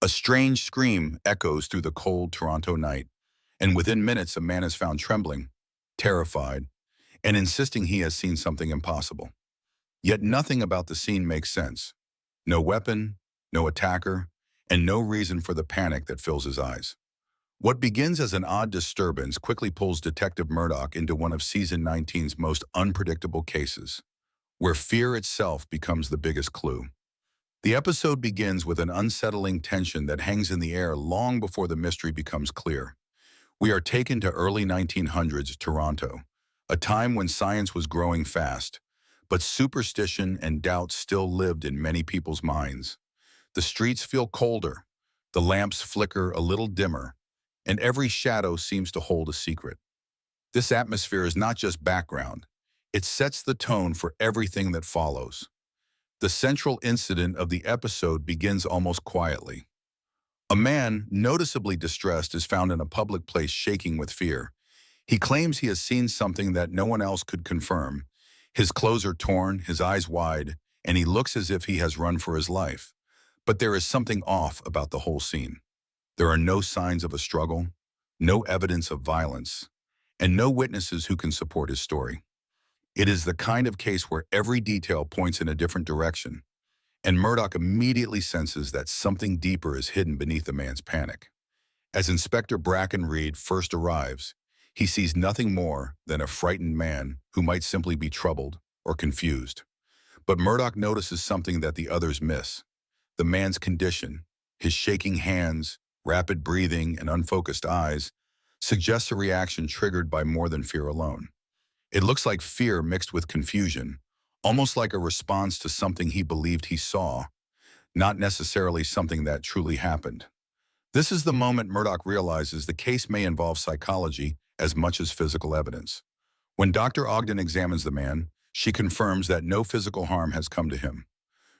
A strange scream echoes through the cold Toronto night, and within minutes a man is found trembling, terrified, and insisting he has seen something impossible. Yet nothing about the scene makes sense. No weapon, no attacker, and no reason for the panic that fills his eyes. What begins as an odd disturbance quickly pulls Detective Murdoch into one of Season 19's most unpredictable cases, where fear itself becomes the biggest clue. The episode begins with an unsettling tension that hangs in the air long before the mystery becomes clear. We are taken to early 1900s Toronto, a time when science was growing fast, but superstition and doubt still lived in many people's minds. The streets feel colder, the lamps flicker a little dimmer, and every shadow seems to hold a secret. This atmosphere is not just background, it sets the tone for everything that follows. The central incident of the episode begins almost quietly. A man, noticeably distressed, is found in a public place shaking with fear. He claims he has seen something that no one else could confirm. His clothes are torn, his eyes wide, and he looks as if he has run for his life. But there is something off about the whole scene. There are no signs of a struggle, no evidence of violence, and no witnesses who can support his story. It is the kind of case where every detail points in a different direction, and Murdoch immediately senses that something deeper is hidden beneath the man's panic. As Inspector Bracken Reed first arrives, he sees nothing more than a frightened man who might simply be troubled or confused. But Murdoch notices something that the others miss. The man's condition, his shaking hands, rapid breathing, and unfocused eyes, suggests a reaction triggered by more than fear alone. It looks like fear mixed with confusion, almost like a response to something he believed he saw, not necessarily something that truly happened. This is the moment Murdoch realizes the case may involve psychology as much as physical evidence. When Dr. Ogden examines the man, she confirms that no physical harm has come to him.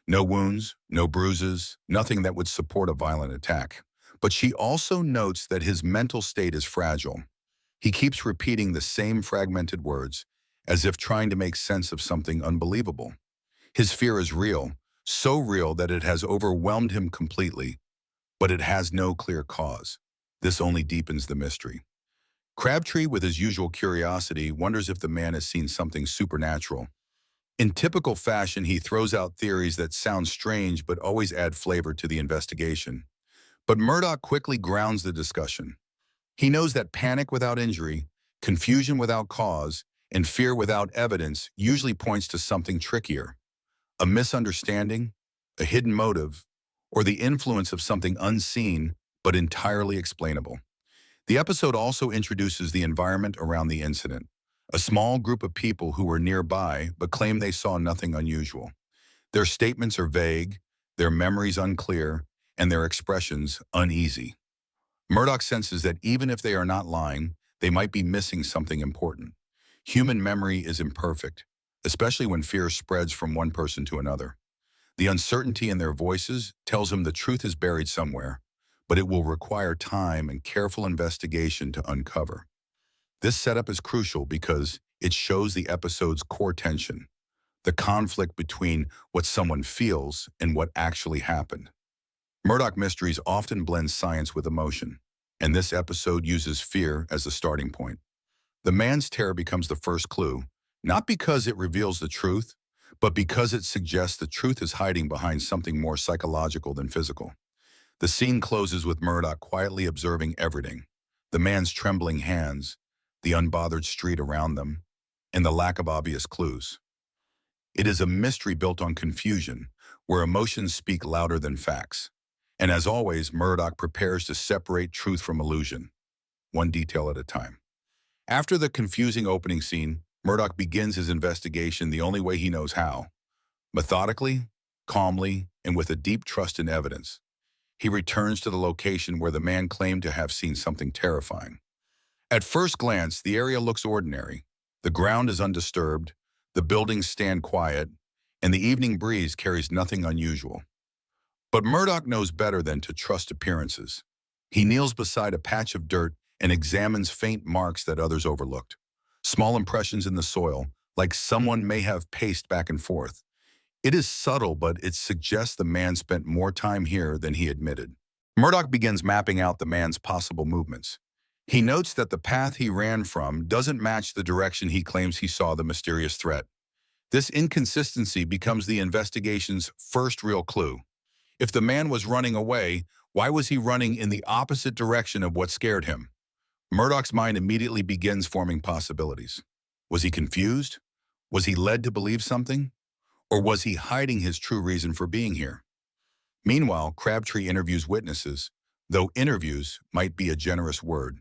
No wounds, no bruises, nothing that would support a violent attack. But she also notes that his mental state is fragile. He keeps repeating the same fragmented words, as if trying to make sense of something unbelievable. His fear is real, so real that it has overwhelmed him completely, but it has no clear cause. This only deepens the mystery. Crabtree, with his usual curiosity, wonders if the man has seen something supernatural. In typical fashion, he throws out theories that sound strange but always add flavor to the investigation. But Murdoch quickly grounds the discussion. He knows that panic without injury, confusion without cause, and fear without evidence usually points to something trickier. A misunderstanding, a hidden motive, or the influence of something unseen but entirely explainable. The episode also introduces the environment around the incident. A small group of people who were nearby but claim they saw nothing unusual. Their statements are vague, their memories unclear, and their expressions uneasy. Murdoch senses that even if they are not lying, they might be missing something important. Human memory is imperfect, especially when fear spreads from one person to another. The uncertainty in their voices tells him the truth is buried somewhere, but it will require time and careful investigation to uncover. This setup is crucial because it shows the episode's core tension, the conflict between what someone feels and what actually happened. Murdoch Mysteries often blends science with emotion, and this episode uses fear as the starting point. The man's terror becomes the first clue, not because it reveals the truth, but because it suggests the truth is hiding behind something more psychological than physical. The scene closes with Murdoch quietly observing everything: the man's trembling hands, the unbothered street around them, and the lack of obvious clues. It is a mystery built on confusion, where emotions speak louder than facts. And as always, Murdoch prepares to separate truth from illusion, one detail at a time. After the confusing opening scene, Murdoch begins his investigation the only way he knows how: methodically, calmly, and with a deep trust in evidence. He returns to the location where the man claimed to have seen something terrifying. At first glance, the area looks ordinary. The ground is undisturbed, the buildings stand quiet, and the evening breeze carries nothing unusual. But Murdoch knows better than to trust appearances. He kneels beside a patch of dirt and examines faint marks that others overlooked. Small impressions in the soil, like someone may have paced back and forth. It is subtle, but it suggests the man spent more time here than he admitted. Murdoch begins mapping out the man's possible movements. He notes that the path he ran from doesn't match the direction he claims he saw the mysterious threat. This inconsistency becomes the investigation's first real clue. If the man was running away, why was he running in the opposite direction of what scared him? Murdoch's mind immediately begins forming possibilities. Was he confused? Was he led to believe something? Or was he hiding his true reason for being here? Meanwhile, Crabtree interviews witnesses, though interviews might be a generous word.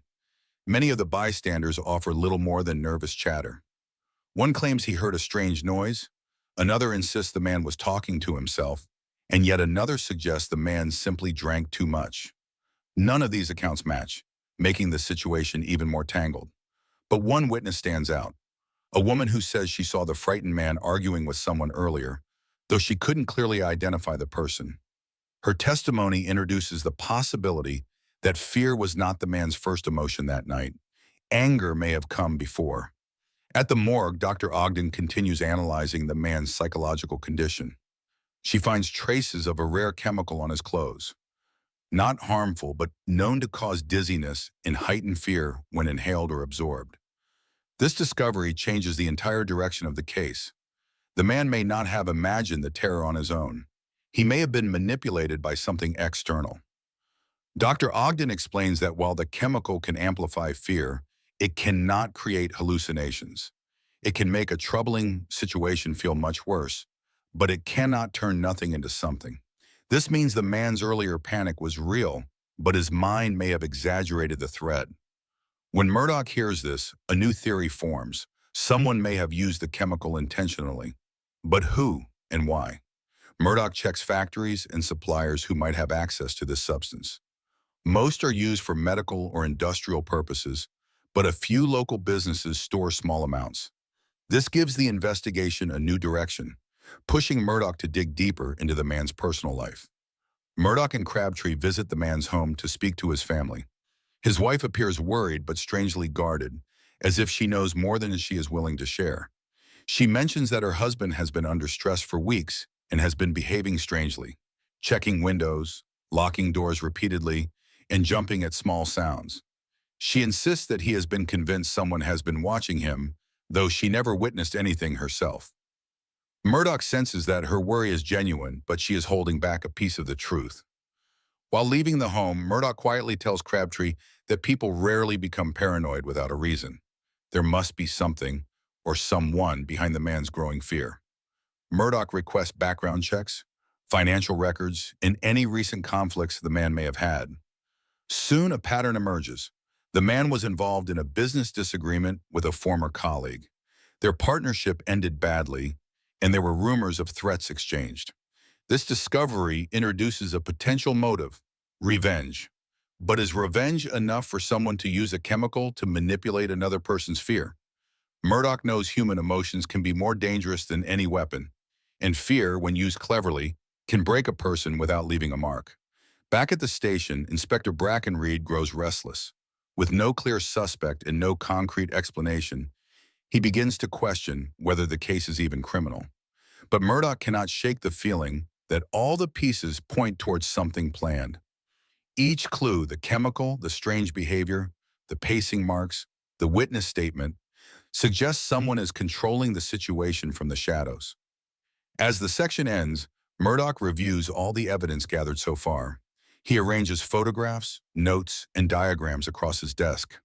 Many of the bystanders offer little more than nervous chatter. One claims he heard a strange noise, another insists the man was talking to himself, and yet another suggests the man simply drank too much. None of these accounts match, making the situation even more tangled. But one witness stands out, a woman who says she saw the frightened man arguing with someone earlier, though she couldn't clearly identify the person. Her testimony introduces the possibility that fear was not the man's first emotion that night. Anger may have come before. At the morgue, Dr. Ogden continues analyzing the man's psychological condition. She finds traces of a rare chemical on his clothes. Not harmful, but known to cause dizziness and heightened fear when inhaled or absorbed. This discovery changes the entire direction of the case. The man may not have imagined the terror on his own. He may have been manipulated by something external. Dr. Ogden explains that while the chemical can amplify fear, it cannot create hallucinations. It can make a troubling situation feel much worse, but it cannot turn nothing into something. This means the man's earlier panic was real, but his mind may have exaggerated the threat. When Murdoch hears this, a new theory forms. Someone may have used the chemical intentionally. But who and why? Murdoch checks factories and suppliers who might have access to this substance. Most are used for medical or industrial purposes, but a few local businesses store small amounts. This gives the investigation a new direction, pushing Murdoch to dig deeper into the man's personal life. Murdoch and Crabtree visit the man's home to speak to his family. His wife appears worried but strangely guarded, as if she knows more than she is willing to share. She mentions that her husband has been under stress for weeks and has been behaving strangely, checking windows, locking doors repeatedly, and jumping at small sounds. She insists that he has been convinced someone has been watching him, though she never witnessed anything herself. Murdoch senses that her worry is genuine, but she is holding back a piece of the truth. While leaving the home, Murdoch quietly tells Crabtree that people rarely become paranoid without a reason. There must be something or someone behind the man's growing fear. Murdoch requests background checks, financial records, and any recent conflicts the man may have had. Soon a pattern emerges. The man was involved in a business disagreement with a former colleague. Their partnership ended badly, and there were rumors of threats exchanged. This discovery introduces a potential motive, revenge. But is revenge enough for someone to use a chemical to manipulate another person's fear? Murdoch knows human emotions can be more dangerous than any weapon, and fear, when used cleverly, can break a person without leaving a mark. Back at the station, Inspector Brackenreed grows restless. With no clear suspect and no concrete explanation, he begins to question whether the case is even criminal. But Murdoch cannot shake the feeling that all the pieces point towards something planned. Each clue, the chemical, the strange behavior, the pacing marks, the witness statement, suggests someone is controlling the situation from the shadows. As the section ends, Murdoch reviews all the evidence gathered so far. He arranges photographs, notes, and diagrams across his desk.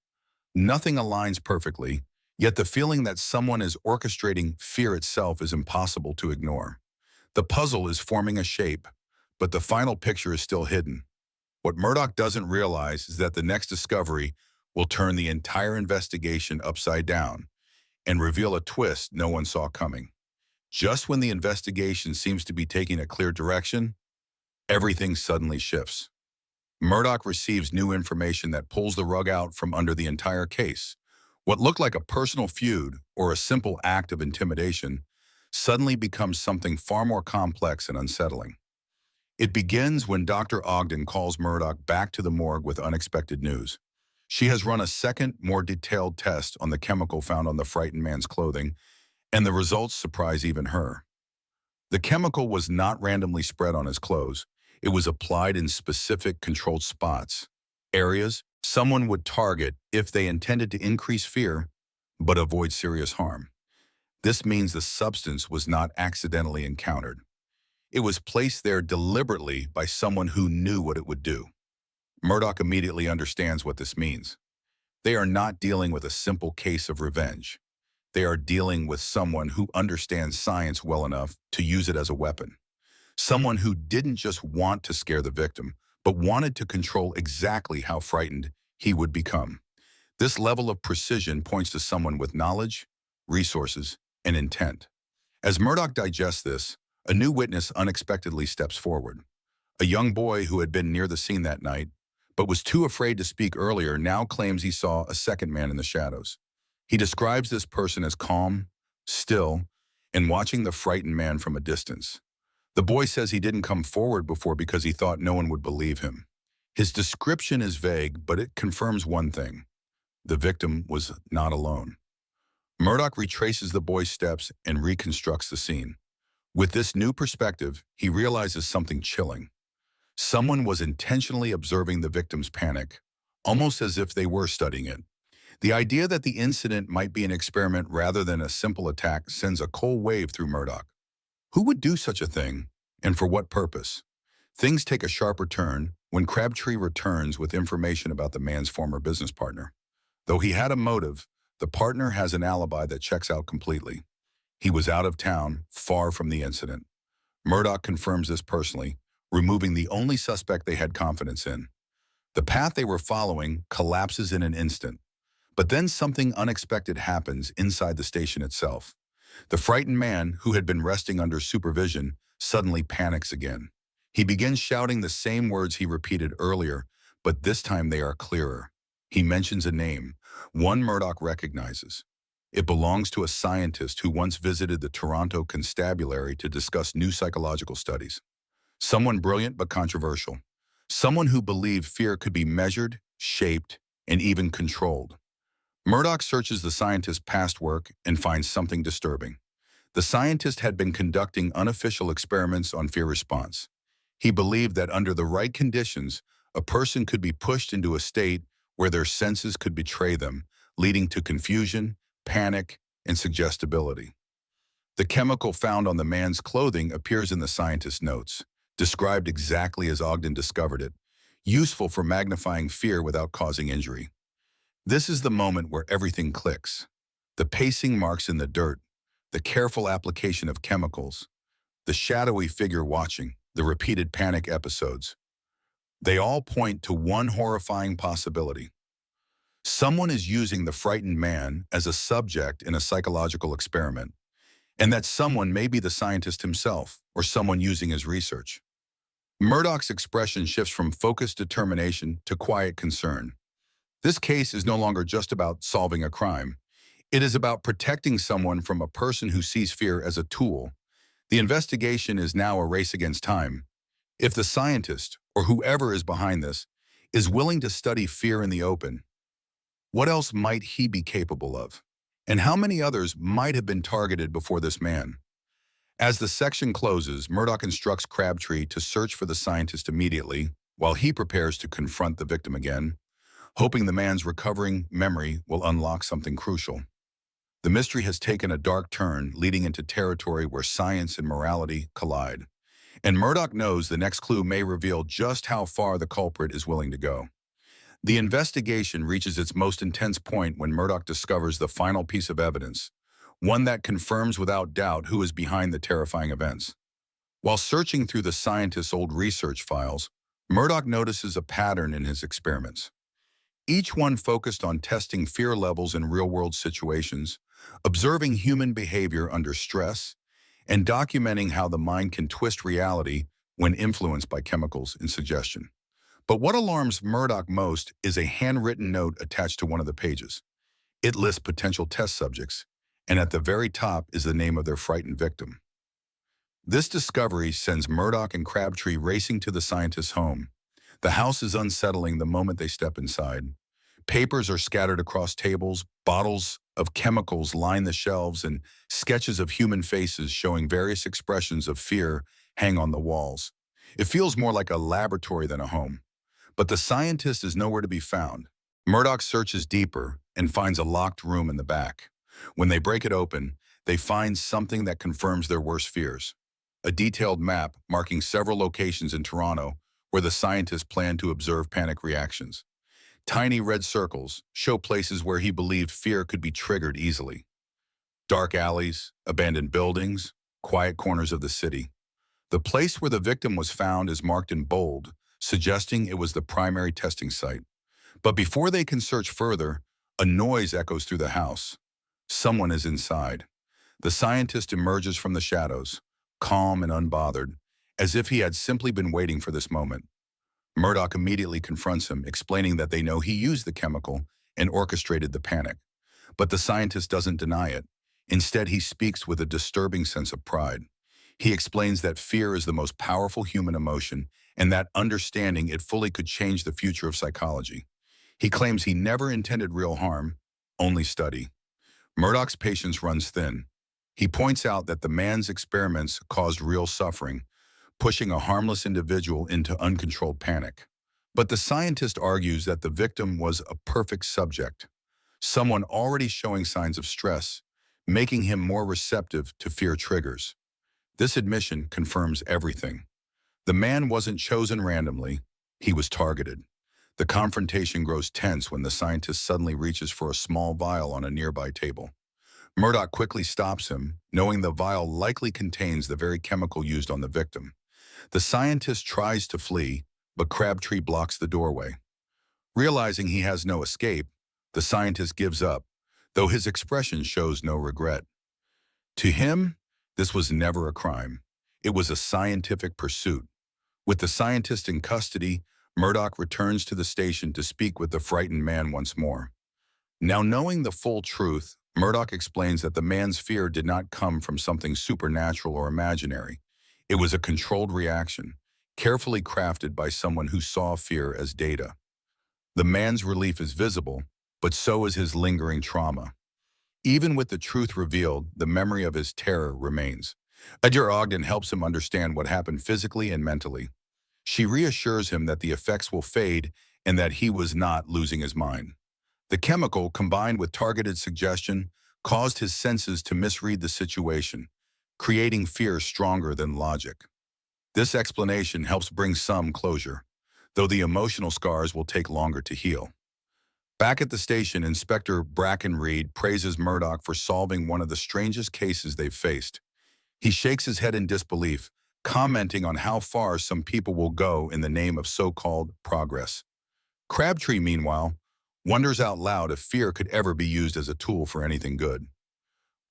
Nothing aligns perfectly, yet the feeling that someone is orchestrating fear itself is impossible to ignore. The puzzle is forming a shape, but the final picture is still hidden. What Murdoch doesn't realize is that the next discovery will turn the entire investigation upside down and reveal a twist no one saw coming. Just when the investigation seems to be taking a clear direction, everything suddenly shifts. Murdoch receives new information that pulls the rug out from under the entire case. What looked like a personal feud or a simple act of intimidation suddenly becomes something far more complex and unsettling. It begins when Dr. Ogden calls Murdoch back to the morgue with unexpected news. She has run a second, more detailed test on the chemical found on the frightened man's clothing, and the results surprise even her. The chemical was not randomly spread on his clothes. It was applied in specific controlled spots, areas someone would target if they intended to increase fear but avoid serious harm. This means the substance was not accidentally encountered. It was placed there deliberately by someone who knew what it would do. Murdoch immediately understands what this means. They are not dealing with a simple case of revenge. They are dealing with someone who understands science well enough to use it as a weapon. Someone who didn't just want to scare the victim, but wanted to control exactly how frightened he would become. This level of precision points to someone with knowledge, resources, and intent. As Murdoch digests this, a new witness unexpectedly steps forward. A young boy who had been near the scene that night, but was too afraid to speak earlier, now claims he saw a second man in the shadows. He describes this person as calm, still, and watching the frightened man from a distance. The boy says he didn't come forward before because he thought no one would believe him. His description is vague, but it confirms one thing. The victim was not alone. Murdoch retraces the boy's steps and reconstructs the scene. With this new perspective, he realizes something chilling. Someone was intentionally observing the victim's panic, almost as if they were studying it. The idea that the incident might be an experiment rather than a simple attack sends a cold wave through Murdoch. Who would do such a thing, and for what purpose? Things take a sharper turn when Crabtree returns with information about the man's former business partner. Though he had a motive, the partner has an alibi that checks out completely. He was out of town, far from the incident. Murdoch confirms this personally, removing the only suspect they had confidence in. The path they were following collapses in an instant. But then something unexpected happens inside the station itself. The frightened man, who had been resting under supervision, suddenly panics again. He begins shouting the same words he repeated earlier, but this time they are clearer. He mentions a name, one Murdoch recognizes. It belongs to a scientist who once visited the Toronto Constabulary to discuss new psychological studies. Someone brilliant but controversial. Someone who believed fear could be measured, shaped, and even controlled. Murdoch searches the scientist's past work and finds something disturbing. The scientist had been conducting unofficial experiments on fear response. He believed that under the right conditions, a person could be pushed into a state where their senses could betray them, leading to confusion, panic, and suggestibility. The chemical found on the man's clothing appears in the scientist's notes, described exactly as Ogden discovered it, useful for magnifying fear without causing injury. This is the moment where everything clicks. The pacing marks in the dirt, the careful application of chemicals, the shadowy figure watching, the repeated panic episodes. They all point to one horrifying possibility. Someone is using the frightened man as a subject in a psychological experiment, and that someone may be the scientist himself or someone using his research. Murdoch's expression shifts from focused determination to quiet concern. This case is no longer just about solving a crime. It is about protecting someone from a person who sees fear as a tool. The investigation is now a race against time. If the scientist, or whoever is behind this, is willing to study fear in the open, what else might he be capable of? And how many others might have been targeted before this man? As the section closes, Murdoch instructs Crabtree to search for the scientist immediately, while he prepares to confront the victim again, hoping the man's recovering memory will unlock something crucial. The mystery has taken a dark turn, leading into territory where science and morality collide. And Murdoch knows the next clue may reveal just how far the culprit is willing to go. The investigation reaches its most intense point when Murdoch discovers the final piece of evidence, one that confirms without doubt who is behind the terrifying events. While searching through the scientist's old research files, Murdoch notices a pattern in his experiments. Each one focused on testing fear levels in real-world situations, observing human behavior under stress, and documenting how the mind can twist reality when influenced by chemicals and suggestion. But what alarms Murdoch most is a handwritten note attached to one of the pages. It lists potential test subjects, and at the very top is the name of their frightened victim. This discovery sends Murdoch and Crabtree racing to the scientist's home. The house is unsettling the moment they step inside. Papers are scattered across tables, bottles of chemicals line the shelves, and sketches of human faces showing various expressions of fear hang on the walls. It feels more like a laboratory than a home. But the scientist is nowhere to be found. Murdoch searches deeper and finds a locked room in the back. When they break it open, they find something that confirms their worst fears. A detailed map marking several locations in Toronto where the scientists plan to observe panic reactions. Tiny red circles show places where he believed fear could be triggered easily. Dark alleys, abandoned buildings, quiet corners of the city. The place where the victim was found is marked in bold, suggesting it was the primary testing site. But before they can search further, a noise echoes through the house. Someone is inside. The scientist emerges from the shadows, calm and unbothered, as if he had simply been waiting for this moment. Murdoch immediately confronts him, explaining that they know he used the chemical and orchestrated the panic. But the scientist doesn't deny it. Instead, he speaks with a disturbing sense of pride. He explains that fear is the most powerful human emotion and that understanding it fully could change the future of psychology. He claims he never intended real harm, only study. Murdoch's patience runs thin. He points out that the man's experiments caused real suffering, pushing a harmless individual into uncontrolled panic. But the scientist argues that the victim was a perfect subject, someone already showing signs of stress, making him more receptive to fear triggers. This admission confirms everything. The man wasn't chosen randomly, he was targeted. The confrontation grows tense when the scientist suddenly reaches for a small vial on a nearby table. Murdoch quickly stops him, knowing the vial likely contains the very chemical used on the victim. The scientist tries to flee, but Crabtree blocks the doorway. Realizing he has no escape, the scientist gives up, though his expression shows no regret. To him, this was never a crime. It was a scientific pursuit. With the scientist in custody, Murdoch returns to the station to speak with the frightened man once more. Now knowing the full truth, Murdoch explains that the man's fear did not come from something supernatural or imaginary. It was a controlled reaction, carefully crafted by someone who saw fear as data. The man's relief is visible, but so is his lingering trauma. Even with the truth revealed, the memory of his terror remains. Ogden helps him understand what happened physically and mentally. She reassures him that the effects will fade and that he was not losing his mind. The chemical, combined with targeted suggestion, caused his senses to misread the situation, creating fear stronger than logic. This explanation helps bring some closure, though the emotional scars will take longer to heal. Back at the station, Inspector Brackenreed praises Murdoch for solving one of the strangest cases they've faced. He shakes his head in disbelief, commenting on how far some people will go in the name of so-called progress. Crabtree, meanwhile, wonders out loud if fear could ever be used as a tool for anything good.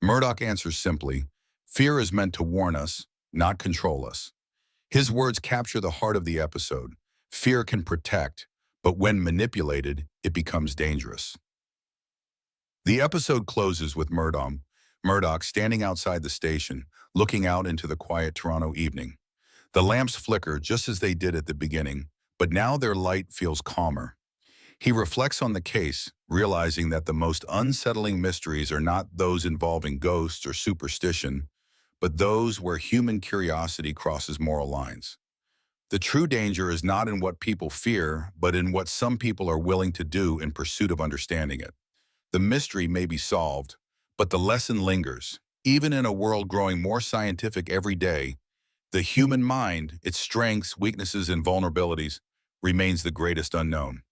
Murdoch answers simply, "Fear is meant to warn us, not control us." His words capture the heart of the episode. Fear can protect, but when manipulated, it becomes dangerous. The episode closes with Murdoch standing outside the station, looking out into the quiet Toronto evening. The lamps flicker just as they did at the beginning, but now their light feels calmer. He reflects on the case, realizing that the most unsettling mysteries are not those involving ghosts or superstition, but those where human curiosity crosses moral lines. The true danger is not in what people fear, but in what some people are willing to do in pursuit of understanding it. The mystery may be solved, but the lesson lingers. Even in a world growing more scientific every day, the human mind, its strengths, weaknesses, and vulnerabilities, remains the greatest unknown.